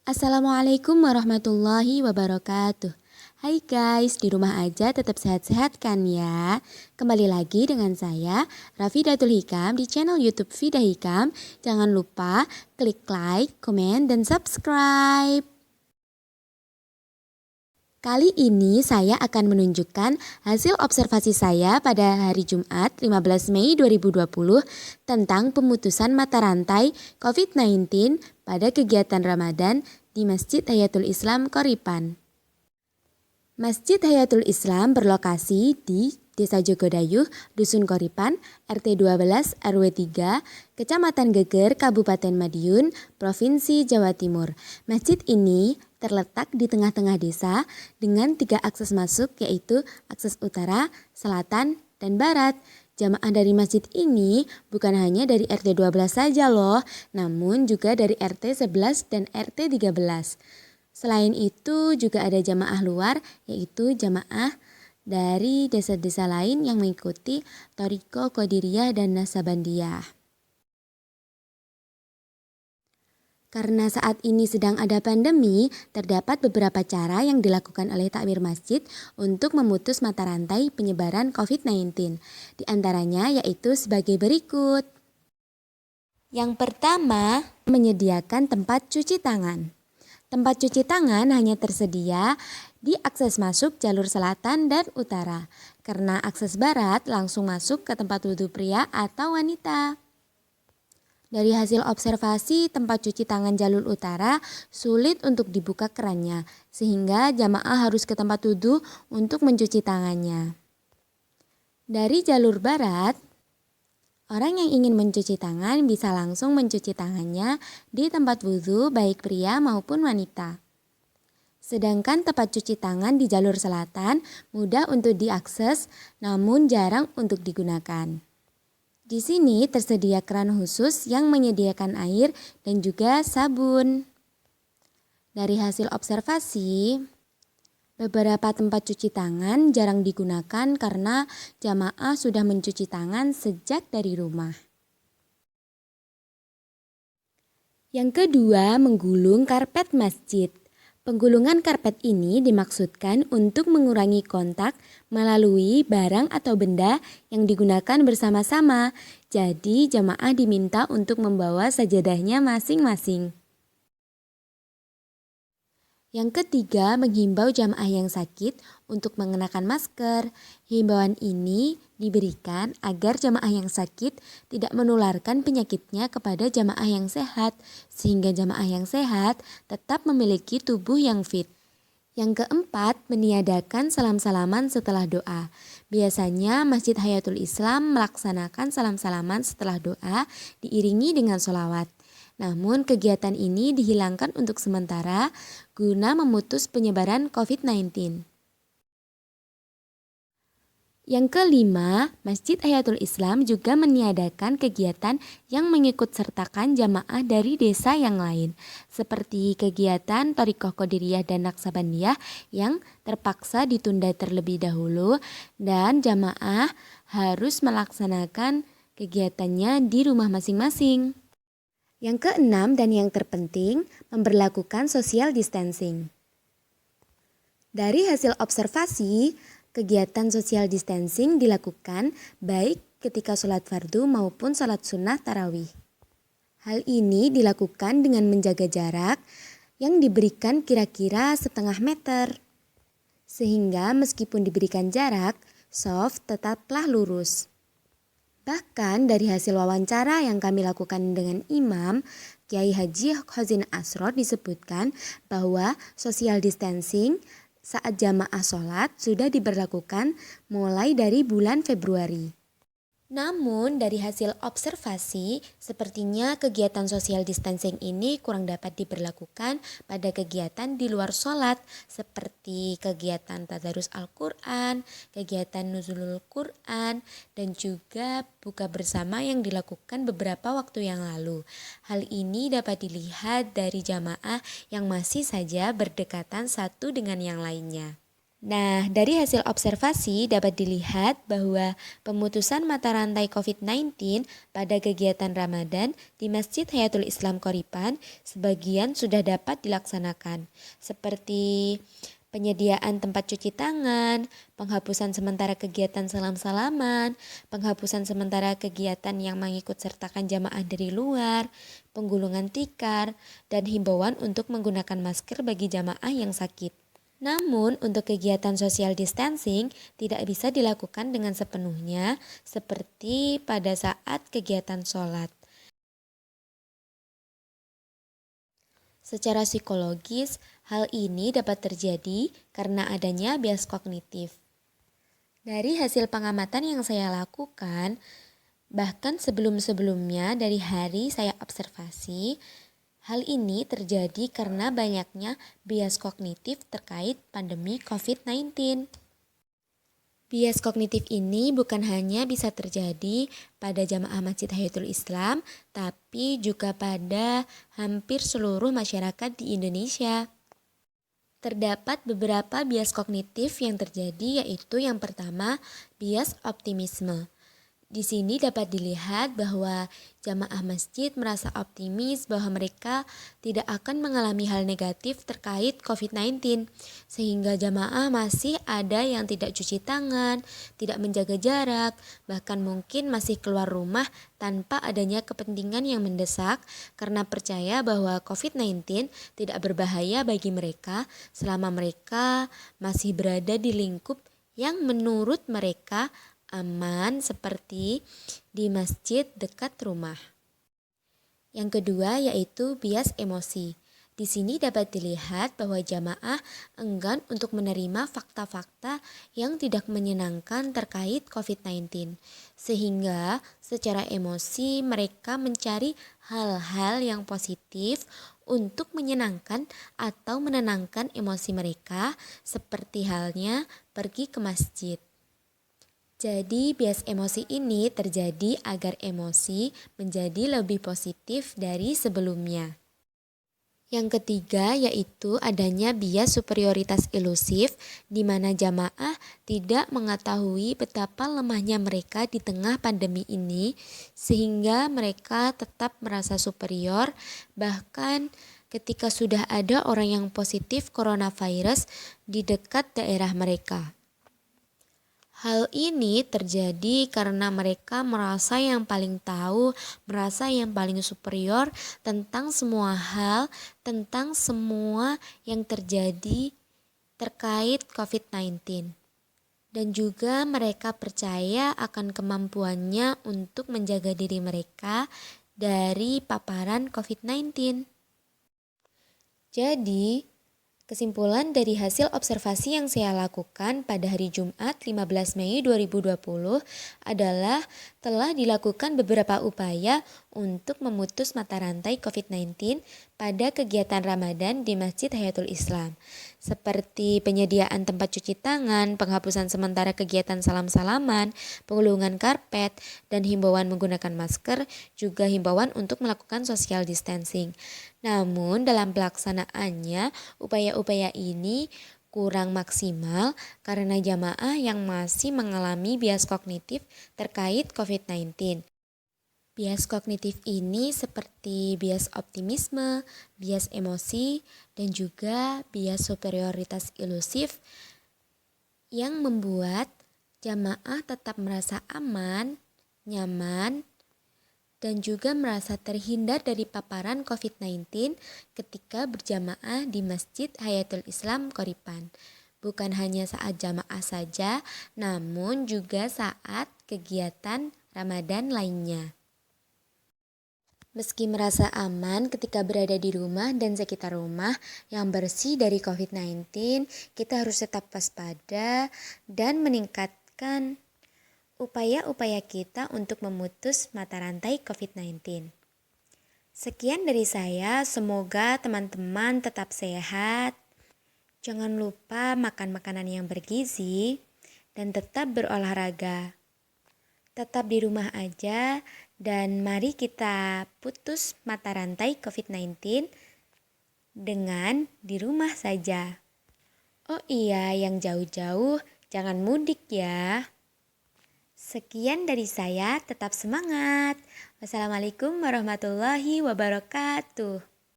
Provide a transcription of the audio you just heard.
Assalamualaikum warahmatullahi wabarakatuh. Hai guys, di rumah aja tetap sehat-sehat kan ya? Kembali lagi dengan saya, Rafidatul Hikam di channel YouTube Vida Hikam. Jangan lupa klik like, komen, dan subscribe. Kali ini saya akan menunjukkan hasil observasi saya pada hari Jumat 15 Mei 2020 tentang pemutusan mata rantai COVID-19 pada kegiatan Ramadan di Masjid Hayatul Islam Koripan. Masjid Hayatul Islam berlokasi di Desa Jogodayuh, Dusun Koripan, RT 12 RW 3, Kecamatan Geger, Kabupaten Madiun, Provinsi Jawa Timur. Masjid ini terletak di tengah-tengah desa dengan 3 akses masuk, yaitu akses utara, selatan, dan barat. Jamaah dari masjid ini bukan hanya dari RT 12 saja loh, namun juga dari RT 11 dan RT 13. Selain itu juga ada jamaah luar, yaitu jamaah dari desa-desa lain yang mengikuti Thariqah Qadiriyah dan Naksabandiyah. Karena saat ini sedang ada pandemi, terdapat beberapa cara yang dilakukan oleh takmir masjid untuk memutus mata rantai penyebaran COVID-19. Di antaranya yaitu sebagai berikut. Yang pertama, menyediakan tempat cuci tangan. Tempat cuci tangan hanya tersedia di akses masuk jalur selatan dan utara, karena akses barat langsung masuk ke tempat wudhu pria atau wanita. Dari hasil observasi, tempat cuci tangan jalur utara sulit untuk dibuka kerannya, sehingga jamaah harus ke tempat wudhu untuk mencuci tangannya. Dari jalur barat, orang yang ingin mencuci tangan bisa langsung mencuci tangannya di tempat wudhu baik pria maupun wanita. Sedangkan tempat cuci tangan di jalur selatan mudah untuk diakses namun jarang untuk digunakan. Di sini tersedia keran khusus yang menyediakan air dan juga sabun. Dari hasil observasi, beberapa tempat cuci tangan jarang digunakan karena jamaah sudah mencuci tangan sejak dari rumah. Yang kedua, menggulung karpet masjid. Penggulungan karpet ini dimaksudkan untuk mengurangi kontak melalui barang atau benda yang digunakan bersama-sama. Jadi, jamaah diminta untuk membawa sajadahnya masing-masing. Yang ketiga, menghimbau jamaah yang sakit untuk mengenakan masker. Himbauan ini diberikan agar jamaah yang sakit tidak menularkan penyakitnya kepada jamaah yang sehat, sehingga jamaah yang sehat tetap memiliki tubuh yang fit. Yang keempat, meniadakan salam-salaman setelah doa. Biasanya Masjid Hayatul Islam melaksanakan salam-salaman setelah doa diiringi dengan sholawat. Namun kegiatan ini dihilangkan untuk sementara guna memutus penyebaran COVID-19. Yang kelima, Masjid Hayatul Islam juga meniadakan kegiatan yang mengikut sertakan jamaah dari desa yang lain, seperti kegiatan Thariqah Qadiriyah dan Naksabandiyah yang terpaksa ditunda terlebih dahulu dan jamaah harus melaksanakan kegiatannya di rumah masing-masing. Yang keenam dan yang terpenting, memberlakukan social distancing. Dari hasil observasi, kegiatan social distancing dilakukan baik ketika sholat fardu maupun sholat sunnah tarawih. Hal ini dilakukan dengan menjaga jarak yang diberikan kira-kira setengah meter. Sehingga meskipun diberikan jarak, shaf tetaplah lurus. Bahkan dari hasil wawancara yang kami lakukan dengan Imam Kiai Haji Khozin Asror disebutkan bahwa social distancing saat jamaah sholat sudah diberlakukan mulai dari bulan Februari. Namun dari hasil observasi, sepertinya kegiatan social distancing ini kurang dapat diberlakukan pada kegiatan di luar sholat, seperti kegiatan tadarus Al-Quran, kegiatan nuzulul Quran, dan juga buka bersama yang dilakukan beberapa waktu yang lalu. Hal ini dapat dilihat dari jamaah yang masih saja berdekatan satu dengan yang lainnya. Nah, dari hasil observasi dapat dilihat bahwa pemutusan mata rantai COVID-19 pada kegiatan Ramadan di Masjid Hayatul Islam Koripan sebagian sudah dapat dilaksanakan, seperti penyediaan tempat cuci tangan, penghapusan sementara kegiatan salam-salaman, penghapusan sementara kegiatan yang mengikut sertakan jamaah dari luar, penggulungan tikar, dan himbauan untuk menggunakan masker bagi jamaah yang sakit. Namun, untuk kegiatan social distancing tidak bisa dilakukan dengan sepenuhnya seperti pada saat kegiatan sholat. Secara psikologis, hal ini dapat terjadi karena adanya bias kognitif. Dari hasil pengamatan yang saya lakukan, bahkan sebelum-sebelumnya dari hari saya observasi, hal ini terjadi karena banyaknya bias kognitif terkait pandemi COVID-19. Bias kognitif ini bukan hanya bisa terjadi pada jamaah Masjid Hayatul Islam, tapi juga pada hampir seluruh masyarakat di Indonesia. Terdapat beberapa bias kognitif yang terjadi, yaitu yang pertama, bias optimisme. Di sini dapat dilihat bahwa jamaah masjid merasa optimis bahwa mereka tidak akan mengalami hal negatif terkait COVID-19, sehingga jamaah masih ada yang tidak cuci tangan, tidak menjaga jarak, bahkan mungkin masih keluar rumah tanpa adanya kepentingan yang mendesak karena percaya bahwa COVID-19 tidak berbahaya bagi mereka selama mereka masih berada di lingkup yang menurut mereka aman seperti di masjid dekat rumah. Yang kedua yaitu bias emosi. Di sini dapat dilihat bahwa jamaah enggan untuk menerima fakta-fakta yang tidak menyenangkan terkait COVID-19. Sehingga secara emosi mereka mencari hal-hal yang positif untuk menyenangkan atau menenangkan emosi mereka, seperti halnya pergi ke masjid. Jadi bias emosi ini terjadi agar emosi menjadi lebih positif dari sebelumnya. Yang ketiga yaitu adanya bias superioritas ilusif, di mana jamaah tidak mengetahui betapa lemahnya mereka di tengah pandemi ini, sehingga mereka tetap merasa superior, bahkan ketika sudah ada orang yang positif coronavirus di dekat daerah mereka. Hal ini terjadi karena mereka merasa yang paling tahu, merasa yang paling superior tentang semua hal, tentang semua yang terjadi terkait COVID-19. Dan juga mereka percaya akan kemampuannya untuk menjaga diri mereka dari paparan COVID-19. Jadi, kesimpulan dari hasil observasi yang saya lakukan pada hari Jumat 15 Mei 2020 adalah telah dilakukan beberapa upaya untuk memutus mata rantai COVID-19 pada kegiatan Ramadan di Masjid Hayatul Islam, seperti penyediaan tempat cuci tangan, penghapusan sementara kegiatan salam-salaman, penggulungan karpet, dan himbauan menggunakan masker, juga himbauan untuk melakukan social distancing. Namun dalam pelaksanaannya, upaya-upaya ini kurang maksimal karena jamaah yang masih mengalami bias kognitif terkait COVID-19. Bias kognitif ini seperti bias optimisme, bias emosi, dan juga bias superioritas ilusif yang membuat jamaah tetap merasa aman, nyaman, dan juga merasa terhindar dari paparan COVID-19 ketika berjamaah di Masjid Hayatul Islam Koripan. Bukan hanya saat jamaah saja, namun juga saat kegiatan Ramadan lainnya. Meski merasa aman ketika berada di rumah dan sekitar rumah yang bersih dari COVID-19, kita harus tetap waspada dan meningkatkan upaya-upaya kita untuk memutus mata rantai COVID-19. Sekian dari saya, semoga teman-teman tetap sehat. Jangan lupa makan makanan yang bergizi dan tetap berolahraga. Tetap di rumah aja dan mari kita putus mata rantai COVID-19 dengan di rumah saja. Oh iya, yang jauh-jauh jangan mudik ya. Sekian dari saya, tetap semangat. Wassalamualaikum warahmatullahi wabarakatuh.